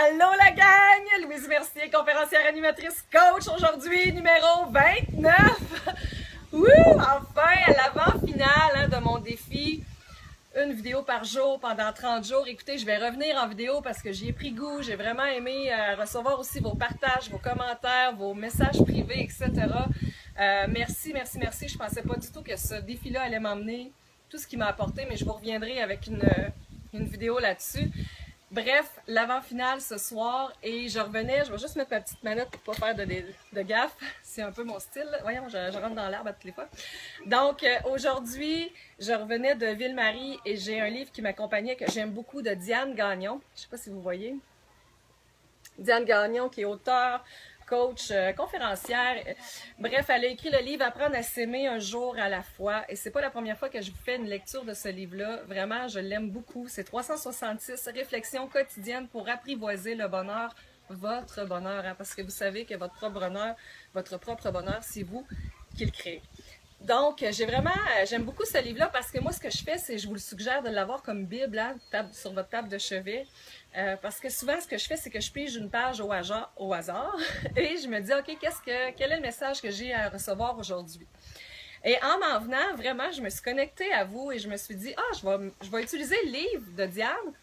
Allô la gang! Louise Mercier, conférencière animatrice coach aujourd'hui, numéro 29! Wouh! Enfin, à l'avant-finale de mon défi, une vidéo par jour pendant 30 jours. Écoutez, je vais revenir en vidéo parce que j'y ai pris goût. J'ai vraiment aimé recevoir aussi vos partages, vos commentaires, vos messages privés, etc. Merci. Je pensais pas du tout que ce défi-là allait m'emmener tout ce qu'il m'a apporté, mais je vous reviendrai avec une vidéo là-dessus. Bref, l'avant-finale ce soir, et je revenais, je vais juste mettre ma petite manette pour pas faire de gaffe, c'est un peu mon style. Voyons, je rentre dans l'arbre à toutes les fois. Donc, aujourd'hui, je revenais de Ville-Marie et j'ai un livre qui m'accompagnait que j'aime beaucoup de Diane Gagnon. Je sais pas si vous voyez. Diane Gagnon qui est auteure, coach, conférencière. Bref, elle a écrit le livre Apprendre à s'aimer un jour à la fois. Et c'est pas la première fois que je vous fais une lecture de ce livre-là. Vraiment, je l'aime beaucoup. C'est 366 réflexions quotidiennes pour apprivoiser le bonheur, votre bonheur. Hein, parce que vous savez que votre propre bonheur, c'est vous qui le créez. Donc, j'aime beaucoup ce livre-là parce que moi, ce que je fais, c'est je vous le suggère de l'avoir comme Bible hein, sur votre table de chevet. Parce que souvent, ce que je fais, c'est que je pige une page au hasard et je me dis, OK, quel est le message que j'ai à recevoir aujourd'hui? Et en m'en venant, vraiment, je me suis connectée à vous et je me suis dit, je vais utiliser le livre de Diane,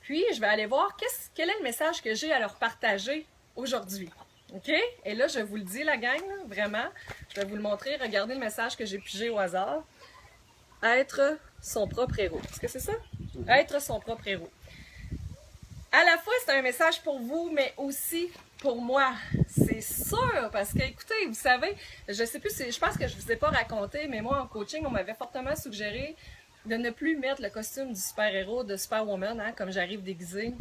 puis je vais aller voir quel est le message que j'ai à leur partager aujourd'hui. OK? Et là, je vous le dis, la gang, là, vraiment, je vais vous le montrer. Regardez le message que j'ai pigé au hasard. Être son propre héros. Est-ce que c'est ça? Être son propre héros. À la fois, c'est un message pour vous, mais aussi pour moi. C'est sûr, parce que, écoutez, vous savez, je sais plus, je pense que je ne vous ai pas raconté, mais moi, en coaching, on m'avait fortement suggéré de ne plus mettre le costume du super-héros, de Superwoman, hein, comme j'arrive déguisée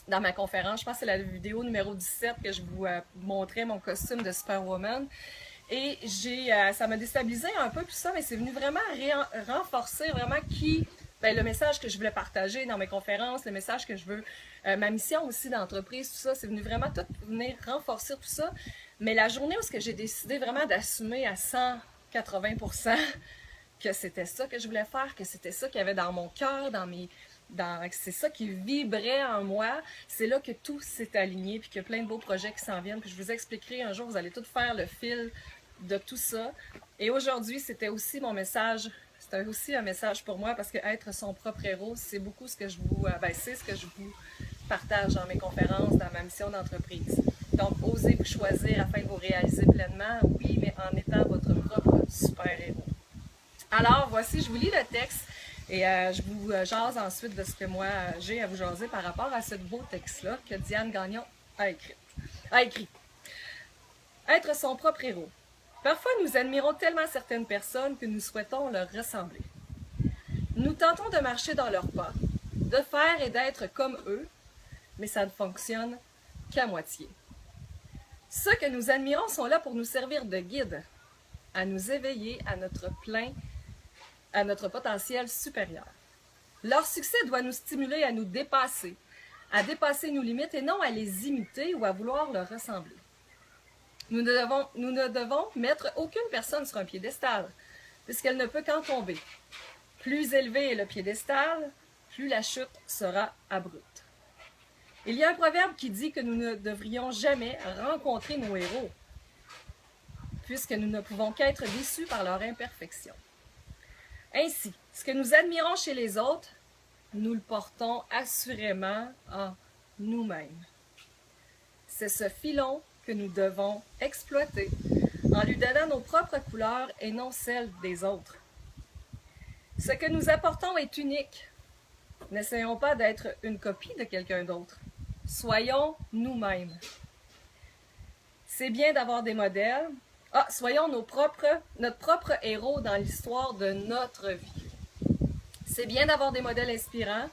dans ma conférence. Je pense que c'est la vidéo numéro 17 que je vous montrais mon costume de Superwoman. Et ça m'a déstabilisé un peu tout ça, mais c'est venu vraiment renforcer vraiment le message que je voulais partager dans mes conférences, le message que je veux, ma mission aussi d'entreprise, tout ça, c'est venu vraiment tout venir renforcer tout ça. Mais la journée où j'ai décidé vraiment d'assumer à 180% que c'était ça que je voulais faire, que c'était ça qu'il y avait dans mon cœur, c'est ça qui vibrait en moi, c'est là que tout s'est aligné, puis qu'il y a plein de beaux projets qui s'en viennent, puis je vous expliquerai un jour, vous allez tout faire le fil de tout ça. Et aujourd'hui, c'était aussi mon message, c'était aussi un message pour moi, parce que être son propre héros, c'est beaucoup ce que je vous partage dans mes conférences, dans ma mission d'entreprise. Donc, osez vous choisir afin de vous réaliser pleinement, oui, mais en étant votre propre super-héros. Alors, voici, je vous lis le texte. Et je vous jase ensuite de ce que moi j'ai à vous jaser par rapport à ce beau texte-là que Diane Gagnon a écrit. Être son propre héros. Parfois, nous admirons tellement certaines personnes que nous souhaitons leur ressembler. Nous tentons de marcher dans leurs pas, de faire et d'être comme eux, mais ça ne fonctionne qu'à moitié. Ceux que nous admirons sont là pour nous servir de guide, à nous éveiller à notre potentiel supérieur. Leur succès doit nous stimuler à nous dépasser, à dépasser nos limites et non à les imiter ou à vouloir leur ressembler. Nous ne devons mettre aucune personne sur un piédestal, puisqu'elle ne peut qu'en tomber. Plus élevé est le piédestal, plus la chute sera abrupte. Il y a un proverbe qui dit que nous ne devrions jamais rencontrer nos héros, puisque nous ne pouvons qu'être déçus par leur imperfection. Ainsi, ce que nous admirons chez les autres, nous le portons assurément en nous-mêmes. C'est ce filon que nous devons exploiter en lui donnant nos propres couleurs et non celles des autres. Ce que nous apportons est unique. N'essayons pas d'être une copie de quelqu'un d'autre. Soyons nous-mêmes. C'est bien d'avoir des modèles. Soyons notre propre héros dans l'histoire de notre vie. C'est bien d'avoir des modèles inspirants,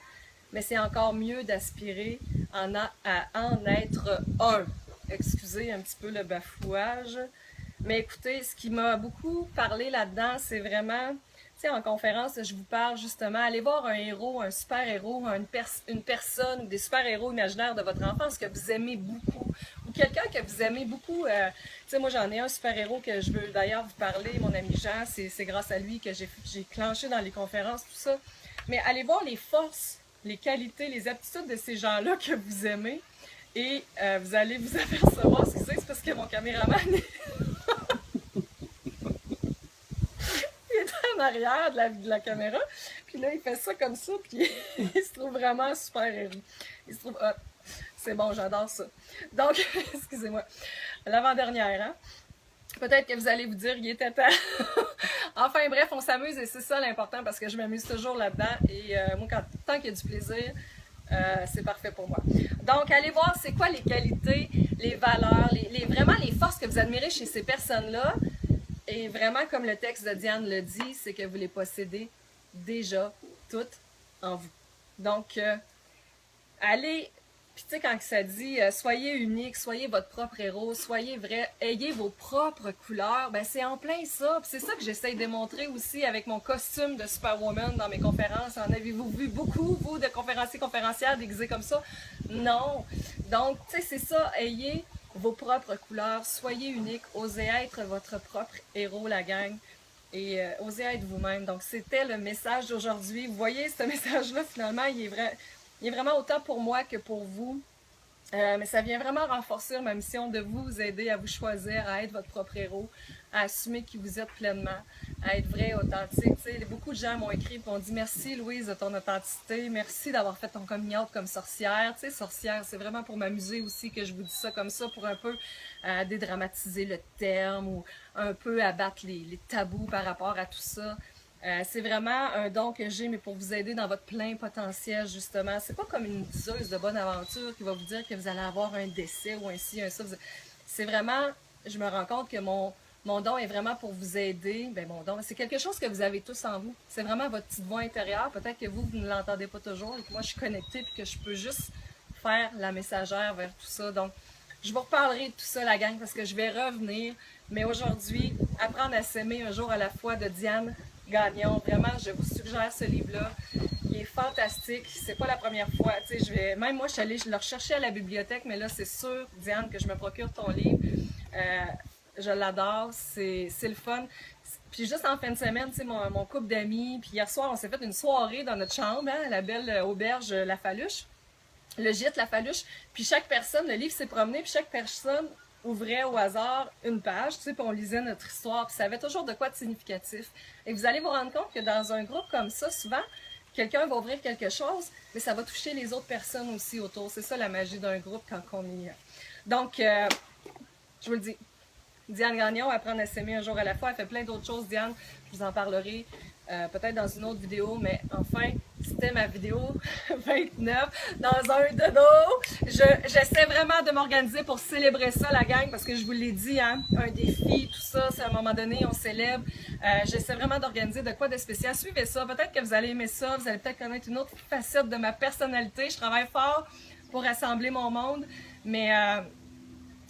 mais c'est encore mieux d'aspirer à en être un. Excusez un petit peu le bafouage. Mais écoutez, ce qui m'a beaucoup parlé là-dedans, c'est vraiment, tu sais, en conférence, je vous parle justement, allez voir un héros, un super-héros, une personne ou des super-héros imaginaires de votre enfance que vous aimez beaucoup. Ou quelqu'un que vous aimez beaucoup. Tu sais, moi, j'en ai un super-héros que je veux d'ailleurs vous parler, mon ami Jean. C'est grâce à lui que j'ai clenché dans les conférences, tout ça. Mais allez voir les forces, les qualités, les aptitudes de ces gens-là que vous aimez. Et vous allez vous apercevoir, excusez, c'est parce que mon caméraman il est en arrière de la caméra. Puis là, il fait ça comme ça, puis il se trouve vraiment super heureux. Il se trouve hot. C'est bon, j'adore ça. Donc, excusez-moi. L'avant-dernière, hein? Peut-être que vous allez vous dire, il était temps. Enfin bref, on s'amuse et c'est ça l'important parce que je m'amuse toujours là-dedans. Et moi, tant qu'il y a du plaisir, c'est parfait pour moi. Donc, allez voir c'est quoi les qualités, les valeurs, vraiment les forces que vous admirez chez ces personnes-là. Et vraiment, comme le texte de Diane le dit, c'est que vous les possédez déjà toutes en vous. Donc, allez, puis tu sais, quand ça dit soyez unique, soyez votre propre héros, soyez vrai, ayez vos propres couleurs, ben c'est en plein ça. Puis c'est ça que j'essaie de démontrer aussi avec mon costume de Superwoman dans mes conférences. En avez-vous vu beaucoup, vous, de conférencières déguisés comme ça? Non. Donc, tu sais, c'est ça, ayez vos propres couleurs, soyez unique, osez être votre propre héros, la gang. Et osez être vous-même. Donc, c'était le message d'aujourd'hui. Vous voyez, ce message-là, finalement, il est vraiment autant pour moi que pour vous. Mais ça vient vraiment renforcer ma mission de vous aider à vous choisir, à être votre propre héros, à assumer qui vous êtes pleinement, à être vrai, authentique. T'sais, beaucoup de gens m'ont écrit et m'ont dit merci Louise de ton authenticité, merci d'avoir fait ton coming out comme sorcière. Tu sais, sorcière, c'est vraiment pour m'amuser aussi que je vous dis ça comme ça, pour un peu dédramatiser le terme ou un peu abattre les tabous par rapport à tout ça. C'est vraiment un don que j'ai, mais pour vous aider dans votre plein potentiel, justement. C'est pas comme une diseuse de bonne aventure qui va vous dire que vous allez avoir un décès ou un ci, un ça. C'est vraiment, je me rends compte que mon don est vraiment pour vous aider. Ben, mon don, c'est quelque chose que vous avez tous en vous. C'est vraiment votre petite voix intérieure. Peut-être que vous ne l'entendez pas toujours et que moi, je suis connectée et que je peux juste faire la messagère vers tout ça. Donc, je vous reparlerai de tout ça, la gang, parce que je vais revenir. Mais aujourd'hui, Apprendre à s'aimer un jour à la fois de Diane Gagnon. Vraiment, je vous suggère ce livre-là. Il est fantastique. C'est pas la première fois. Tu sais, même moi, je suis allée le rechercher à la bibliothèque, mais là, c'est sûr, Diane, que je me procure ton livre. Je l'adore. C'est le fun. Puis juste en fin de semaine, tu sais, mon couple d'amis, puis hier soir, on s'est fait une soirée dans notre chambre, hein, la belle auberge La Faluche. Le gîte La Faluche. Puis chaque personne, le livre s'est promené, puis chaque personne ouvrait au hasard une page, tu sais, puis on lisait notre histoire, puis ça avait toujours de quoi de significatif. Et vous allez vous rendre compte que dans un groupe comme ça, souvent, quelqu'un va ouvrir quelque chose, mais ça va toucher les autres personnes aussi autour. C'est ça la magie d'un groupe quand on y est. Donc, je vous le dis, Diane Gagnon, Apprendre à s'aimer un jour à la fois, elle fait plein d'autres choses, Diane, je vous en parlerai peut-être dans une autre vidéo, mais enfin, c'était ma vidéo 29 dans un dodo. J'essaie vraiment de m'organiser pour célébrer ça, la gang, parce que je vous l'ai dit, hein, un défi, tout ça, c'est à un moment donné, on célèbre. J'essaie vraiment d'organiser de quoi de spécial. Suivez ça, peut-être que vous allez aimer ça, vous allez peut-être connaître une autre facette de ma personnalité. Je travaille fort pour rassembler mon monde, mais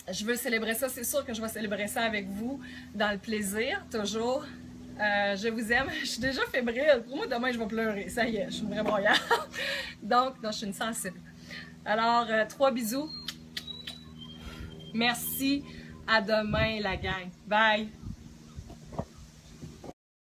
je veux célébrer ça, c'est sûr que je vais célébrer ça avec vous, dans le plaisir, toujours. Je vous aime. Je suis déjà fébrile. Pour moi, demain, je vais pleurer. Ça y est, je suis une vraie broyarde. Donc, non, je suis une sensible. Alors, 3 bisous. Merci. À demain, la gang. Bye.